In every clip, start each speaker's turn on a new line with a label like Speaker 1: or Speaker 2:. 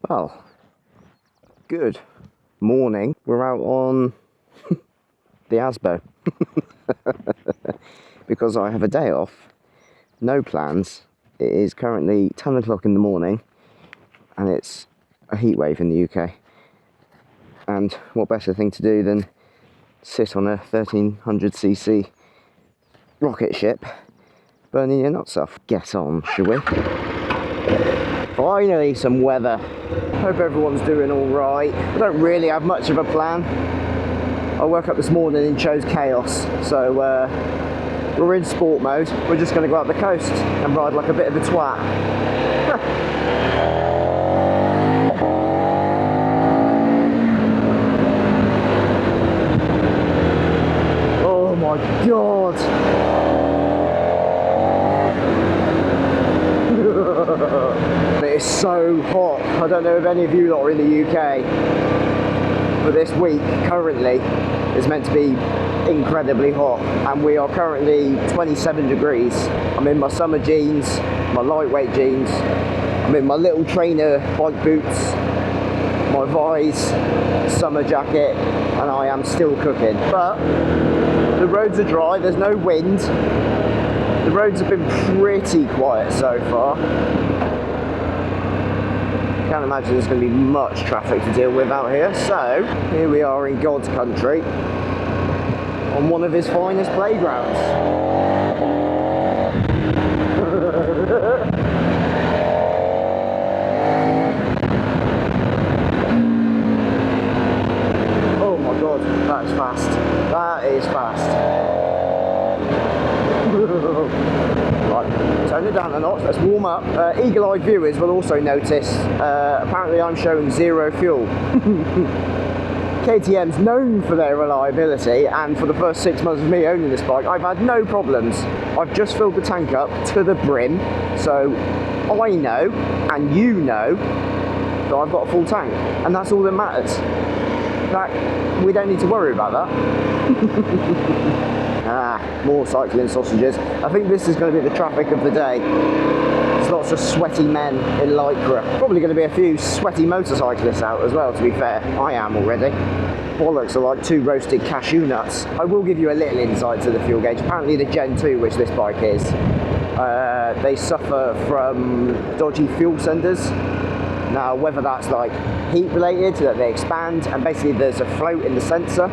Speaker 1: Well, good morning. We're out on the Osmo because I have a day off, no plans. It is currently 10 o'clock in the morning and it's a heat wave in the UK. And what better thing to do than sit on a 1300cc rocket ship burning your nuts off. Get on, shall we? Finally some weather. Hope everyone's doing alright. I don't really have much of a plan. I woke up this morning and chose chaos, so we're in sport mode. We're just going to go up the coast and ride like a bit of a twat. Oh my god! It's so hot. I don't know if any of you lot are in the UK, but this week currently is meant to be incredibly hot, and we are currently 27 degrees. I'm in my summer jeans, my lightweight jeans, I'm in my little trainer bike boots, my Vise summer jacket, and I am still cooking. But the roads are dry, there's no wind. The roads have been pretty quiet so far. Can't imagine there's going to be much traffic to deal with out here. So, here we are in God's country, on one of his finest playgrounds. Oh my god, that is fast. That is fast. Right, turn it down a notch, let's warm up. Eagle-eyed viewers will also notice, apparently I'm showing zero fuel. KTM's known for their reliability, and for the first 6 months of me owning this bike, I've had no problems. I've just filled the tank up to the brim, so I know, and you know, that I've got a full tank, and that's all that matters. We don't need to worry about that. More cycling sausages. I think this is going to be the traffic of the day. There's lots of sweaty men in lycra. Probably going to be a few sweaty motorcyclists out as well, to be fair. I am already. Bollocks are like 2 roasted cashew nuts. I will give you a little insight to the fuel gauge. Apparently the Gen 2, which this bike is, they suffer from dodgy fuel senders. Now, whether that's like heat related, that they expand, and basically there's a float in the sensor,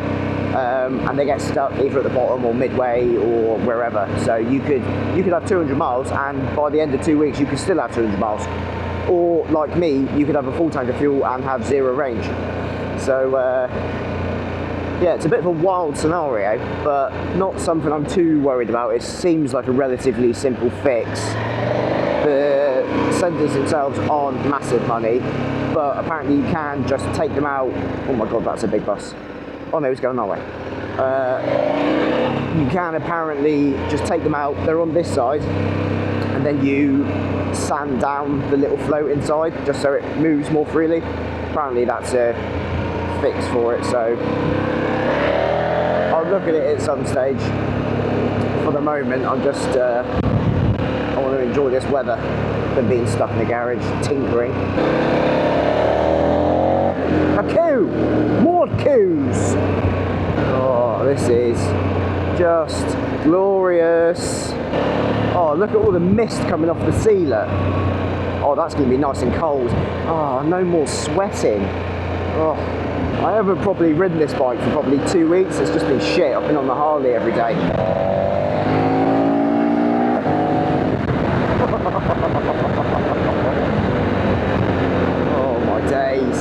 Speaker 1: and they get stuck either at the bottom or midway or wherever. So you could have 200 miles, and by the end of 2 weeks you could still have 200 miles. Or like me, you could have a full tank of fuel and have 0 range. So yeah, it's a bit of a wild scenario, but not something I'm too worried about. It seems like a relatively simple fix. The senders themselves aren't massive money, but apparently you can just take them out. Oh my god, that's a big bus. Oh no, it's going our way. You can apparently just take them out, they're on this side, and then you sand down the little float inside just so it moves more freely. Apparently that's a fix for it, so I'll look at it at some stage. For the moment, I'm just I want to enjoy this weather than being stuck in the garage tinkering. A queue! More queues! Oh, this is just glorious. Oh, look at all the mist coming off the sealer. Oh, that's going to be nice and cold. Oh, no more sweating. Oh, I haven't probably ridden this bike for probably 2 weeks. It's just been shit. I've been on the Harley every day. Oh my days.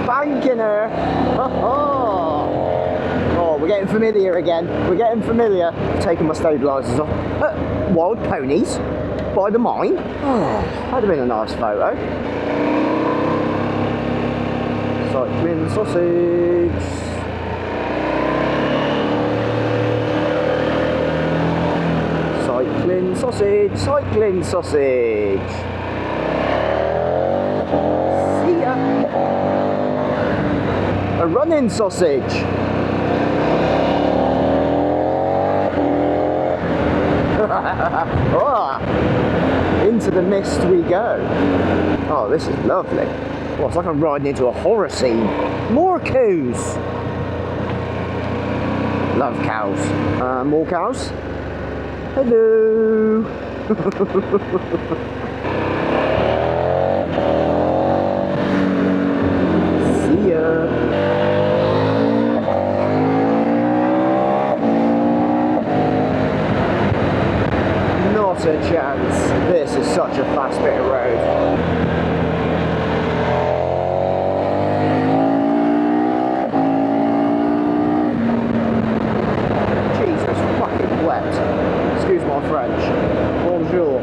Speaker 1: Banking her. Oh, we're getting familiar again. We're getting familiar. I've taken my stabilisers off. Wild ponies by the mine. Oh, that'd have been a nice photo. Cycling sausage. Cycling sausage, cycling sausage. See ya. A running sausage. Oh, into the mist we go. Oh, this is lovely. Oh, it's like I'm riding into a horror scene. More cows. Love cows. More cows. Hello. See ya. Not a chance. This is such a fast bit of road. Jesus fucking wet. Excuse my French. Bonjour.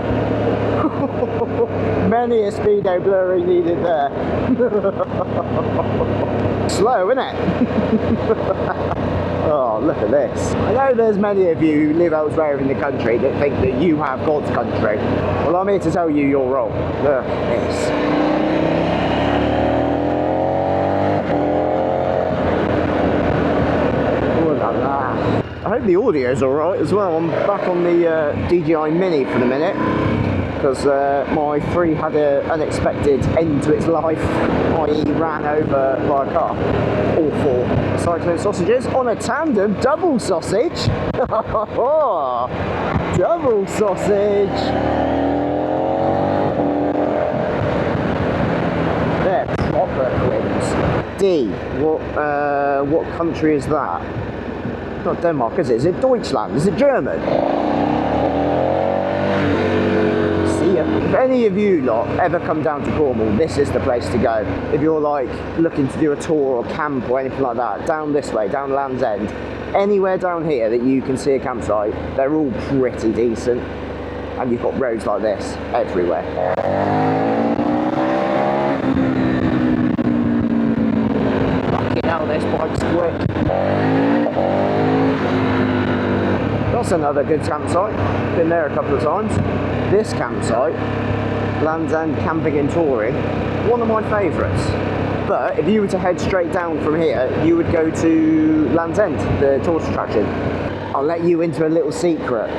Speaker 1: Many a speedo blurring needed there. Slow, isn't it? Oh, look at this. I know there's many of you who live elsewhere in the country that think that you have God's country. Well, I'm here to tell you you're wrong. Look at this. Oh la la. I hope the audio's alright as well. I'm back on the DJI Mini for the minute, because my 3 had an unexpected end to its life, i.e. ran over by a car. All 4 cycling sausages on a tandem double sausage. Double sausage. They're proper twins. D. What country is that? Not Denmark, is it? Is it Deutschland? Is it German? If any of you lot ever come down to Cornwall, this is the place to go. If you're like looking to do a tour or camp or anything like that, down this way, down Land's End, anywhere down here that you can see a campsite, they're all pretty decent. And you've got roads like this everywhere. Fucking hell, this bike's quick. That's another good campsite. Been there a couple of times. This campsite, Land's End Camping and Touring, one of my favourites. But if you were to head straight down from here, you would go to Land's End, the tourist attraction. I'll let you into a little secret.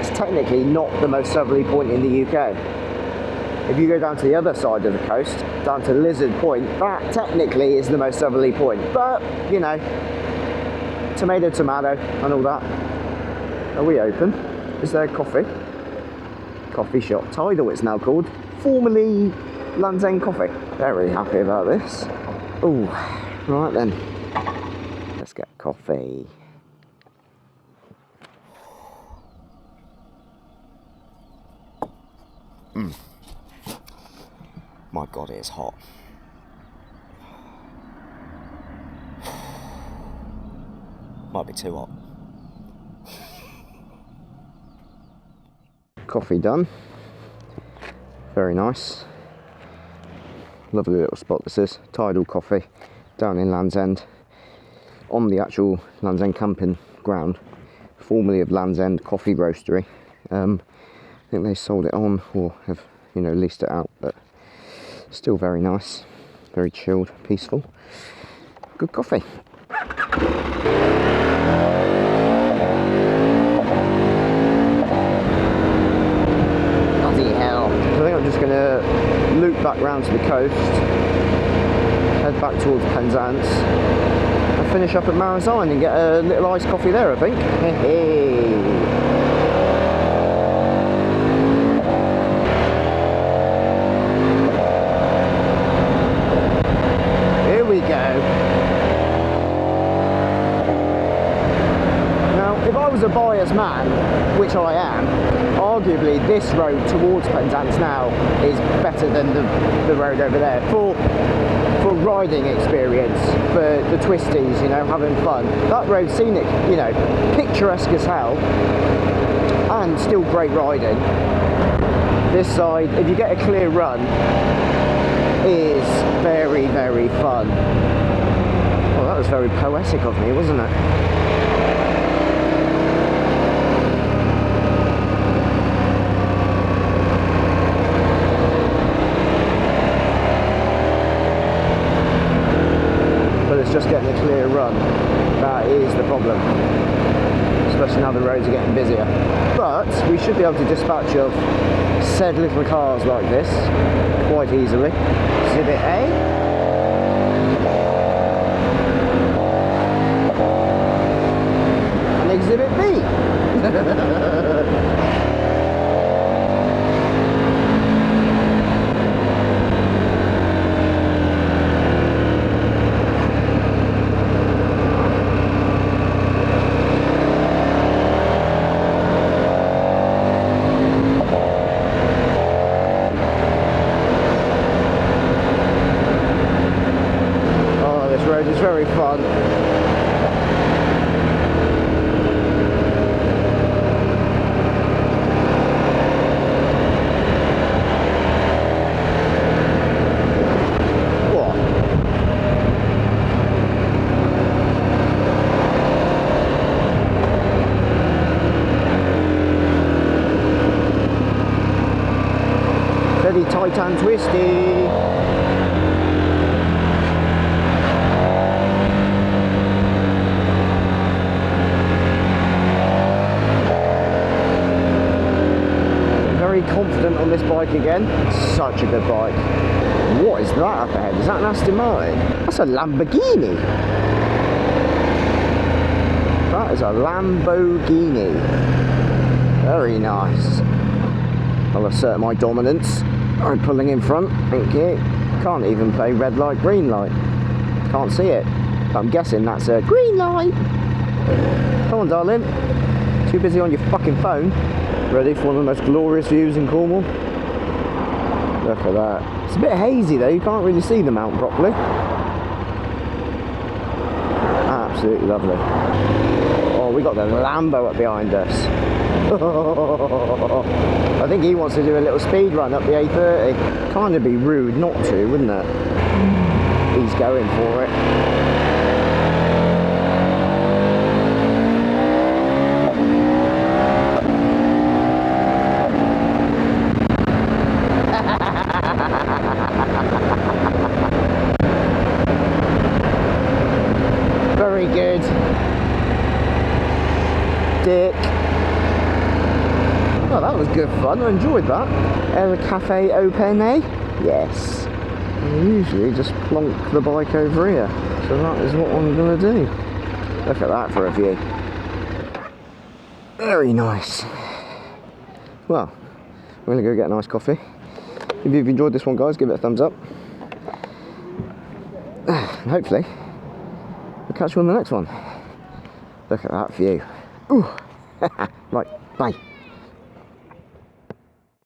Speaker 1: It's technically not the most southerly point in the UK. If you go down to the other side of the coast, down to Lizard Point, that technically is the most southerly point. But, you know, tomato, tomato, and all that. Are we open? Is there coffee? Coffee shop. Tidal it's now called. Formerly Land's End Coffee. Very happy about this. Oh, right then. Let's get coffee. My God, it's hot. Might be too hot. Coffee done. Very nice. Lovely little spot this is. Tidal Coffee down in Land's End, on the actual Land's End camping ground, formerly of Land's End Coffee Roastery. I think they sold it on, or have, you know, leased it out, but still very nice, very chilled, peaceful. Good coffee. I think I'm just going to loop back round to the coast, head back towards Penzance, and finish up at Marizine and get a little iced coffee there, I think. Hey. Here we go. Now, if I was a biased man, which I am, arguably this road towards Penzance now is better than the road over there for riding experience, for the twisties, you know, having fun. That road's scenic, you know, picturesque as hell, and still great riding. This side, if you get a clear run, is very, very fun. Well, that was very poetic of me, wasn't it? Just getting a clear run, that is the problem. especially now the roads are getting busier. But we should be able to dispatch of said little cars like this quite easily. Exhibit A. And Exhibit B. It's very fun. What? Very tight and twisty. Confident on this bike again. Such a good bike. What is that up ahead? Is that an Aston Martin? That's a Lamborghini. That is a Lamborghini. Very nice. I'll assert my dominance. I'm pulling in front. Thank you. Can't even play red light, green light. Can't see it. But I'm guessing that's a green light. Come on, darling. Too busy on your fucking phone. Ready for one of the most glorious views in Cornwall? Look at that. It's a bit hazy though, you can't really see the mount properly. Absolutely lovely. Oh, we got the Lambo up behind us. I think he wants to do a little speed run up the A30. Kind of be rude not to, wouldn't it? He's going for it. Very good. Dick. Oh, that was good fun. I enjoyed that. Air Cafe Open, Yes. I usually just plonk the bike over here. So that is what I'm going to do. Look at that for a view. Very nice. Well, I'm going to go get a nice coffee. If you've enjoyed this one, guys, give it a thumbs up. And hopefully, I'll catch you on the next one. Look at that view. Ooh. Right, bye.